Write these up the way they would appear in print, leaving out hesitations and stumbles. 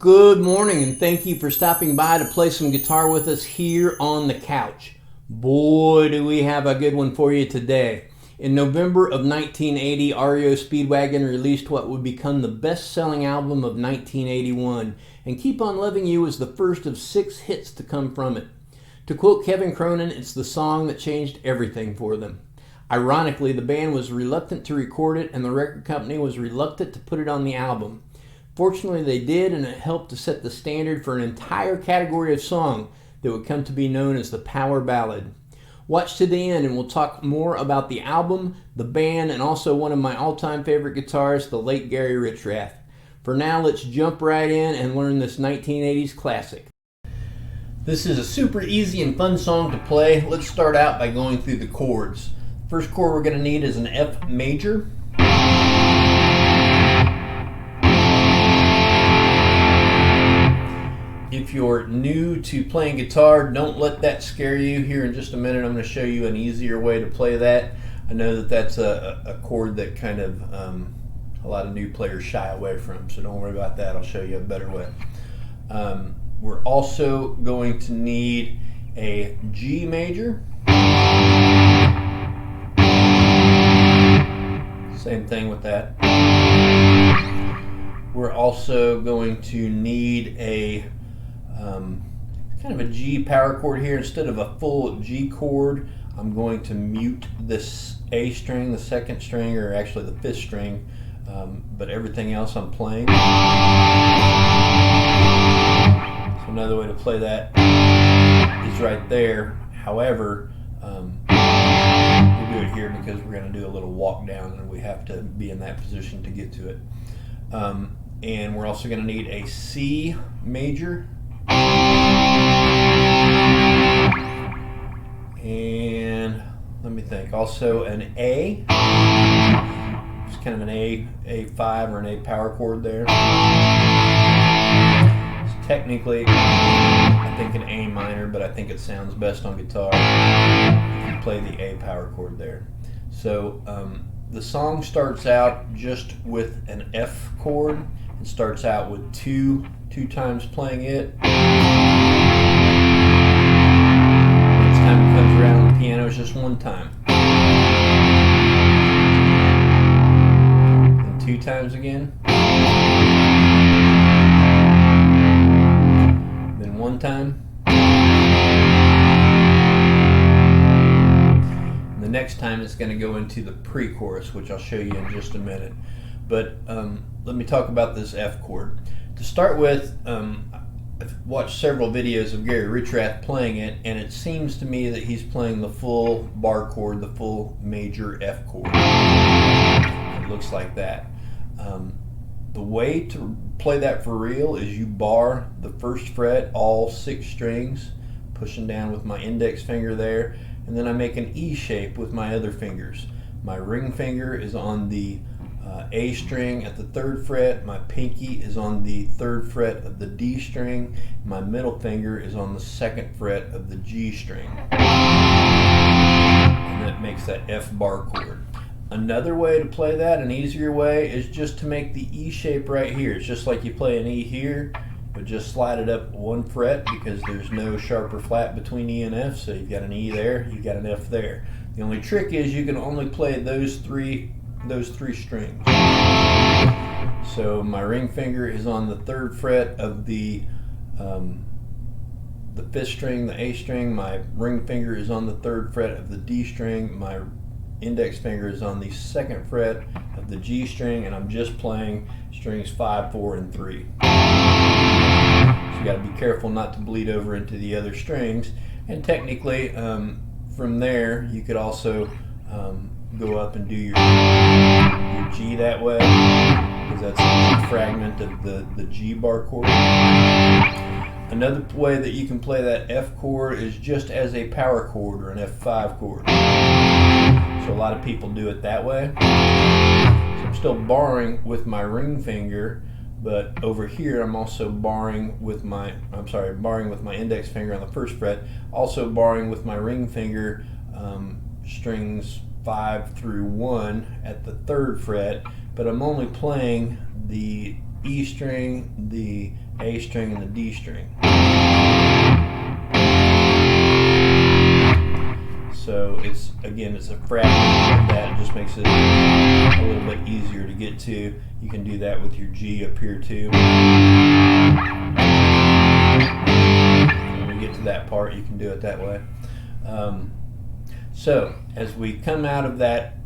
Good morning, and thank you for stopping by to play some guitar with us here on the couch. Boy, do we have a good one for you today. In November of 1980, REO Speedwagon released what would become the best-selling album of 1981, and Keep On Loving You was the first of 6 hits to come from it. To quote Kevin Cronin, it's the song that changed everything for them. Ironically, the band was reluctant to record it, and the record company was reluctant to put it on the album. Fortunately, they did, and it helped to set the standard for an entire category of song that would come to be known as the power ballad. Watch to the end, and we'll talk more about the album, the band, and also one of my all-time favorite guitarists, the late Gary Richrath. For now, let's jump right in and learn this 1980s classic. This is a super easy and fun song to play. Let's start out by going through the chords. First chord we're going to need is an F major. If you're new to playing guitar, don't let that scare you. Here in just a minute, I'm going to show you an easier way to play that. I know that that's a chord that kind of a lot of new players shy away from, so don't worry about that. I'll show you a better way. We're also going to need a G major. Same thing with that. We're also going to need a kind of a G power chord here. Instead of a full G chord, I'm going to mute this A string, the second string, or actually the 5th string, but everything else I'm playing. So another way to play that is right there. However, we'll do it here because we're going to do a little walk down, and we have to be in that position to get to it. And we're also going to need a C major. And let me think, also an A. It's kind of an A5 or an A power chord there. It's technically, I think, an A minor, but I think it sounds best on guitar if you play the A power chord there. So the song starts out just with an F chord. It starts out with two times playing it. Next time it comes around on the piano, it's just 1 time. Then 2 times again. Then 1 time. And the next time it's going to go into the pre-chorus, which I'll show you in just a minute. But let me talk about this F chord. To start with, I've watched several videos of Gary Richrath playing it, and it seems to me that he's playing the full bar chord, the full major F chord. It looks like that. The way to play that for real is you bar the 1st fret, all 6 strings, pushing down with my index finger there, and then I make an E shape with my other fingers. My ring finger is on the A string at the 3rd fret, my pinky is on the 3rd fret of the D string, my middle finger is on the 2nd fret of the G string. And that makes that F bar chord. Another way to play that, an easier way, is just to make the E shape right here. It's just like you play an E here, but just slide it up 1 fret because there's no sharp or flat between E and F, so you've got an E there, you've got an F there. The only trick is you can only play those three strings. So my ring finger is on the 3rd fret of the 5th string, the A string. My ring finger is on the 3rd fret of the D string. My index finger is on the 2nd fret of the G string, and I'm just playing strings 5, 4, and 3. So you got to be careful not to bleed over into the other strings. And technically, from there, you could also go up and do your G that way, because that's a fragment of the G bar chord. Another way that you can play that F chord is just as a power chord or an F5 chord. So a lot of people do it that way. So I'm still barring with my ring finger, but over here I'm also barring with my index finger on the 1st fret, also barring with my ring finger strings 5 through 1 at the 3rd fret, but I'm only playing the E string, the A string, and the D string. So it's, again, it's a fragment of that. It just makes it a little bit easier to get to. You can do that with your G up here too. When we get to that part, you can do it that way. So as we come out of that,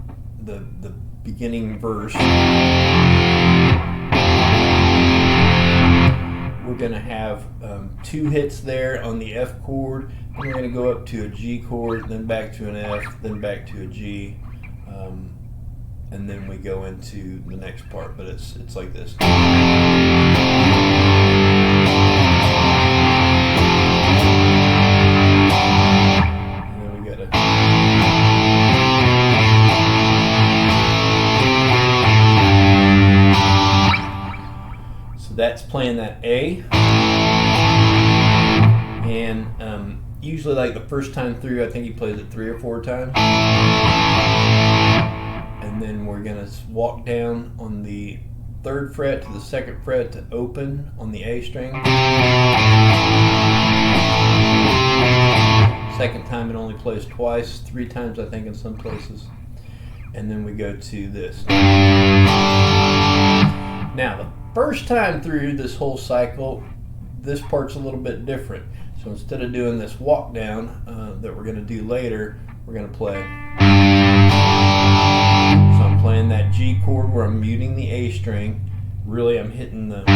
the beginning verse, we're going to have 2 hits there on the F chord. And we're going to go up to a G chord, then back to an F, then back to a G, and then we go into the next part. But it's like this. And then we got to. So that's playing that A. And usually, like the first time through, I think he plays it 3 or 4 times. And then we're going to walk down on the 3rd fret to the 2nd fret to open on the A string. Second time it only plays twice, 3 times I think in some places. And then we go to this. Now, the first time through this whole cycle, this part's a little bit different. So instead of doing this walk down that we're going to do later, we're going to play. So I'm playing that G chord where I'm muting the A string. Really, I'm hitting the E first.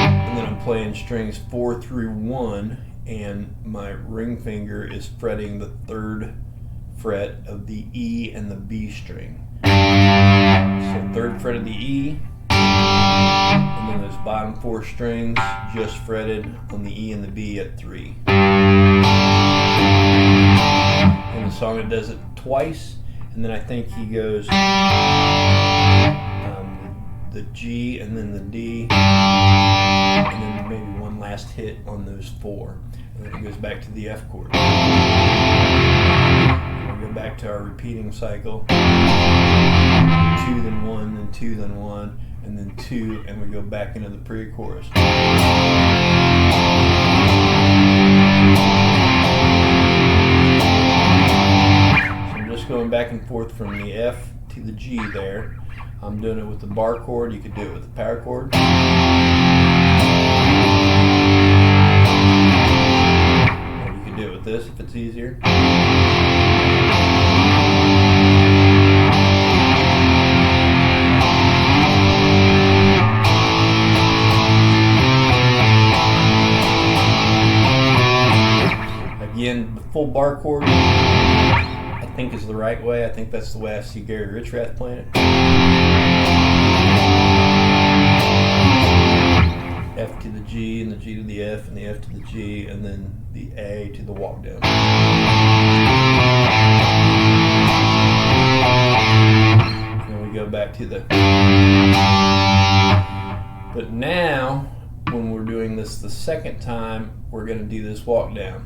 And then I'm playing strings 4 through 1, and my ring finger is fretting the 3rd fret of the E and the B string. So 3rd fret of the E, and then those bottom 4 strings just fretted on the E and the B at 3. In the song it does it twice, and then I think he goes the G and then the D, and then maybe one last hit on those 4, and then it goes back to the F chord. And we go back to our repeating cycle. 2 then 1, then 2 then 1, and then 2, and we go back into the pre-chorus. So I'm just going back and forth from the F to the G there. I'm doing it with the bar chord. You could do it with the power chord. Or you could do it with this if it's easier. Again, the full bar chord, I think, is the right way. I think that's the way I see Gary Richrath playing it. F to the G, and the G to the F, and the F to the G, and then the A to the walk down. And then we go back to the. But now, when we're doing this the second time, we're going to do this walk down.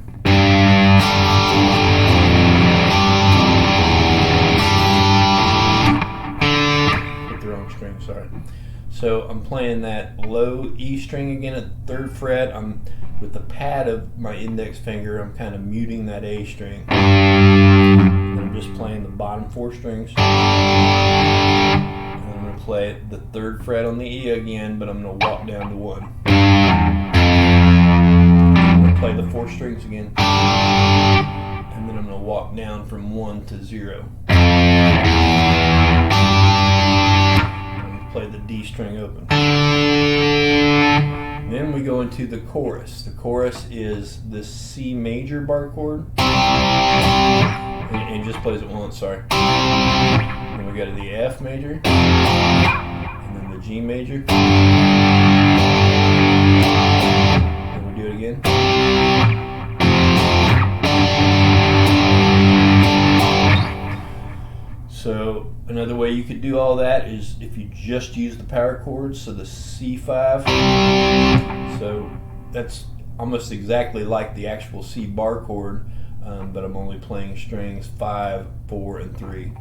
Hit the wrong string, sorry. So I'm playing that low E string again at the 3rd fret. I'm with the pad of my index finger, I'm kind of muting that A string. And I'm just playing the bottom 4 strings. And I'm going to play the 3rd fret on the E again, but I'm going to walk down to 1. Play the 4 strings again, and then I'm going to walk down from 1 to 0. And play the D string open. Then we go into the chorus. The chorus is this C major bar chord, and it just plays it once. Sorry. Then we go to the F major, and then the G major. Do it again. So another way you could do all that is if you just use the power chords, so the C5. So that's almost exactly like the actual C bar chord, but I'm only playing strings 5, 4, and 3.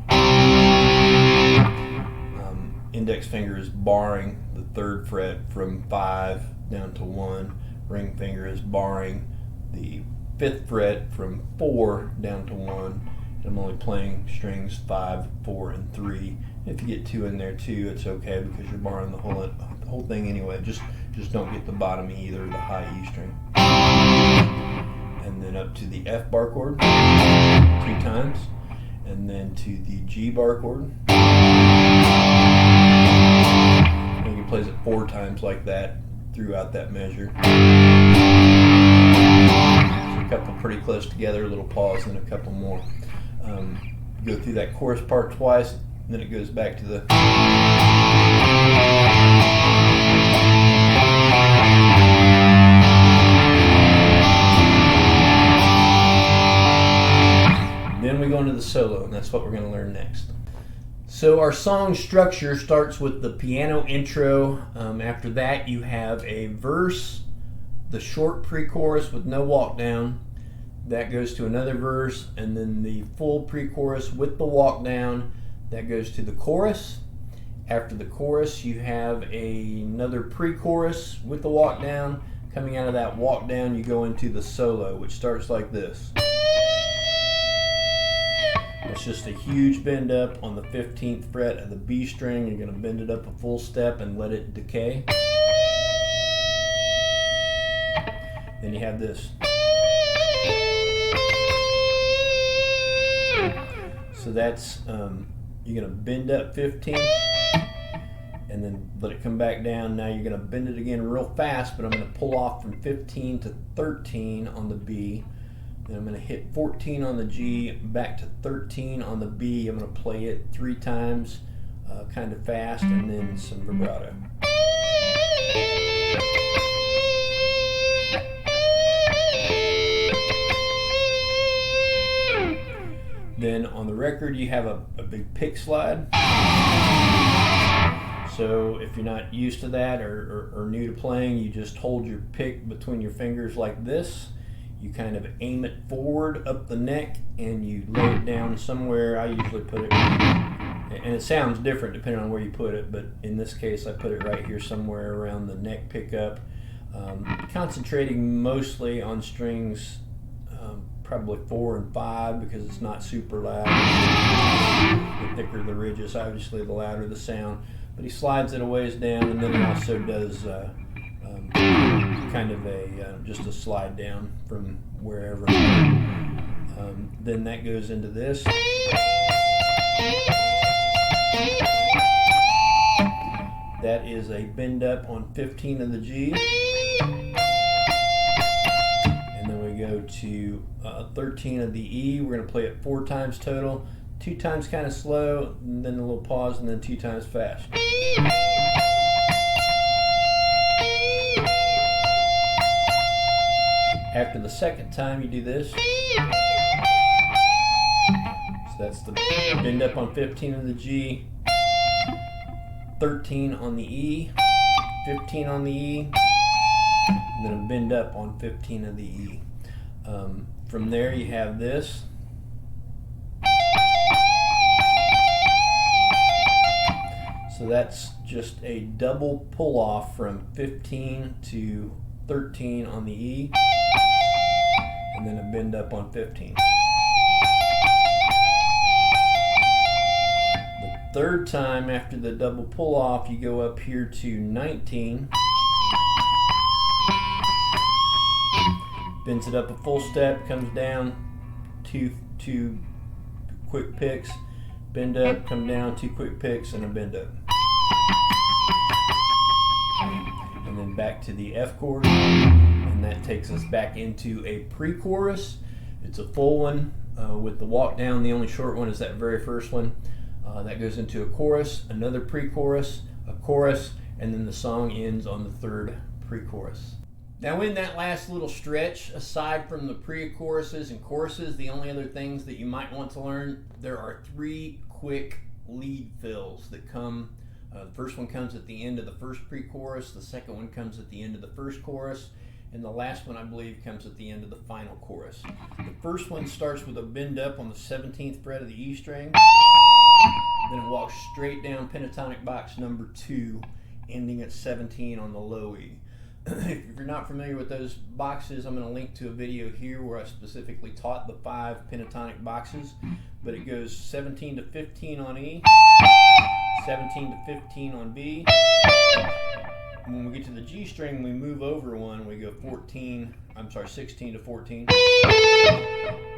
index finger is barring the 3rd fret from 5 down to 1. Ring finger is barring the 5th fret from 4 down to 1. And I'm only playing strings 5, 4, and 3. If you get 2 in there too, it's okay because you're barring the whole thing anyway. Just don't get the bottom E or the high E string. And then up to the F bar chord 2 times, and then to the G bar chord. And he plays it 4 times like that throughout that measure. So a couple pretty close together, a little pause, and a couple more. Go through that chorus part twice, then it goes back to the. Then we go into the solo, and that's what we're going to learn next. So our song structure starts with the piano intro. After that, you have a verse, the short pre-chorus with no walk down. That goes to another verse, and then the full pre-chorus with the walk down. That goes to the chorus. After the chorus, you have another pre-chorus with the walk down. Coming out of that walk down, you go into the solo, which starts like this. It's just a huge bend up on the 15th fret of the B string. You're going to bend it up a full step and let it decay. Then you have this. So that's, you're going to bend up 15 and then let it come back down. Now you're going to bend it again real fast, but I'm going to pull off from 15 to 13 on the B. Then I'm going to hit 14 on the G, back to 13 on the B. I'm going to play it 3 times, kind of fast, and then some vibrato. Then on the record you have a big pick slide. So if you're not used to that or new to playing, you just hold your pick between your fingers like this. You kind of aim it forward up the neck and you lay it down somewhere. I usually put it, and it sounds different depending on where you put it, but in this case I put it right here somewhere around the neck pickup, concentrating mostly on strings probably 4 and 5 because it's not super loud. The thicker the ridges, obviously the louder the sound. But he slides it a ways down, and then he also does kind of just a slide down from wherever. Then that goes into this. That is a bend up on 15 of the G. And then we go to 13 of the E. We're going to play it 4 times total. 2 times kind of slow, and then a little pause, and then 2 times fast. After the second time you do this. So that's the bend up on 15 on the G, 13 on the E, 15 on the E, and then a bend up on 15 of the E. From there you have this. So that's just a double pull off from 15 to 13 on the E, and then a bend up on 15. The third time after the double pull off, you go up here to 19, bends it up a full step, comes down, two quick picks, bend up, come down, 2 quick picks, and a bend up. And then back to the F chord, and that takes us back into a pre-chorus. It's a full one with the walk down. The only short one is that very first one. That goes into a chorus, another pre-chorus, a chorus, and then the song ends on the 3rd pre-chorus. Now in that last little stretch, aside from the pre-choruses and choruses, the only other things that you might want to learn, there are 3 quick lead fills that come. The first one comes at the end of the first pre-chorus, the second one comes at the end of the first chorus, and the last one, I believe, comes at the end of the final chorus. The first one starts with a bend up on the 17th fret of the E string, then it walks straight down pentatonic box number 2, ending at 17 on the low E. If you're not familiar with those boxes, I'm going to link to a video here where I specifically taught the 5 pentatonic boxes, but it goes 17 to 15 on E, 17 to 15 on B. When we get to the G string, we move over one, we go 16 to 14.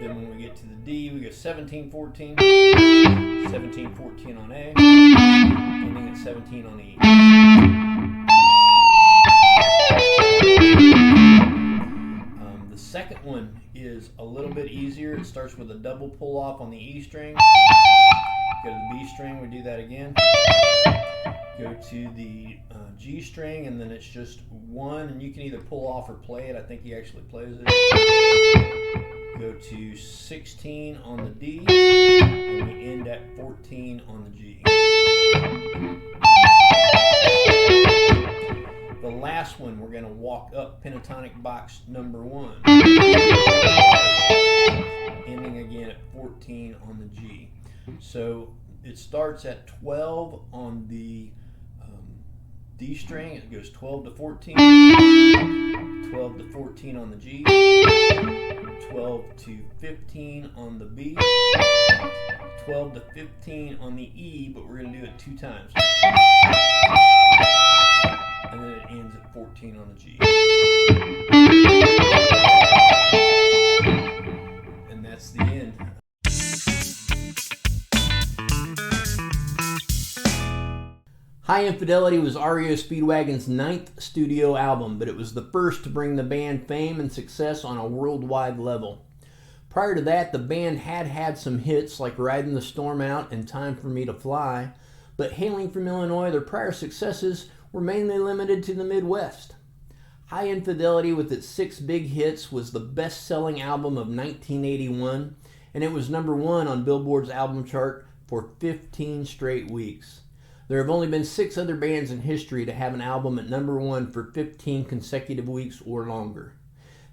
Then when we get to the D, we go 17, 14, 17, 14 on A, ending at 17 on E. The second one is a little bit easier. It starts with a double pull off on the E string. Go to the B string, we do that again. Go to the G string, and then it's just one, and you can either pull off or play it. I think he actually plays it. Go to 16 on the D, and we end at 14 on the G. The last one, we're going to walk up pentatonic box number 1, ending again at 14 on the G. So it starts at 12 on the D string, it goes 12 to 14, 12 to 14 on the G, 12 to 15 on the B, 12 to 15 on the E, but we're going to do it 2 times. And then it ends at 14 on the G. And that's the end. High Infidelity was REO Speedwagon's 9th studio album, but it was the first to bring the band fame and success on a worldwide level. Prior to that, the band had had some hits like Riding the Storm Out and Time for Me to Fly, but hailing from Illinois, their prior successes were mainly limited to the Midwest. High Infidelity, with its 6 big hits, was the best-selling album of 1981, and it was number 1 on Billboard's album chart for 15 straight weeks. There have only been 6 other bands in history to have an album at number 1 for 15 consecutive weeks or longer.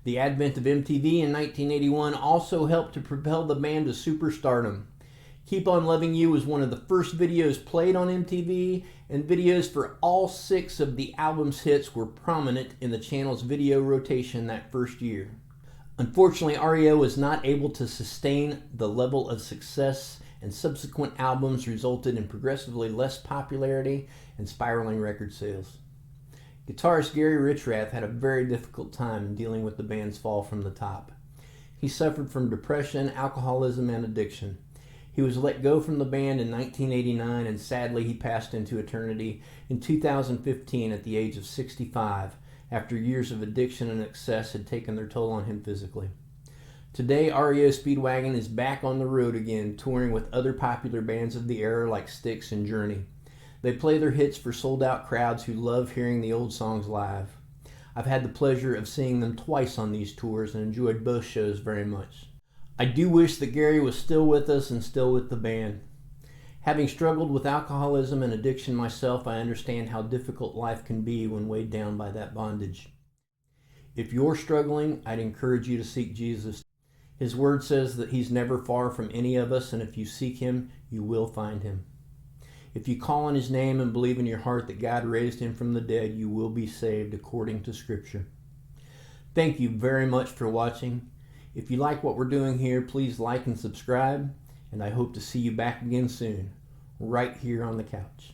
The advent of MTV in 1981 also helped to propel the band to superstardom. Keep on Loving You was one of the first videos played on MTV, and videos for all 6 of the album's hits were prominent in the channel's video rotation that first year. Unfortunately, REO was not able to sustain the level of success, and subsequent albums resulted in progressively less popularity and spiraling record sales. Guitarist Gary Richrath had a very difficult time dealing with the band's fall from the top. He suffered from depression, alcoholism, and addiction. He was let go from the band in 1989, and sadly he passed into eternity in 2015 at the age of 65, after years of addiction and excess had taken their toll on him physically. Today, REO Speedwagon is back on the road again, touring with other popular bands of the era like Styx and Journey. They play their hits for sold-out crowds who love hearing the old songs live. I've had the pleasure of seeing them twice on these tours and enjoyed both shows very much. I do wish that Gary was still with us and still with the band. Having struggled with alcoholism and addiction myself, I understand how difficult life can be when weighed down by that bondage. If you're struggling, I'd encourage you to seek Jesus. His word says that he's never far from any of us, and if you seek him, you will find him. If you call on his name and believe in your heart that God raised him from the dead, you will be saved according to Scripture. Thank you very much for watching. If you like what we're doing here, please like and subscribe, and I hope to see you back again soon, right here on the couch.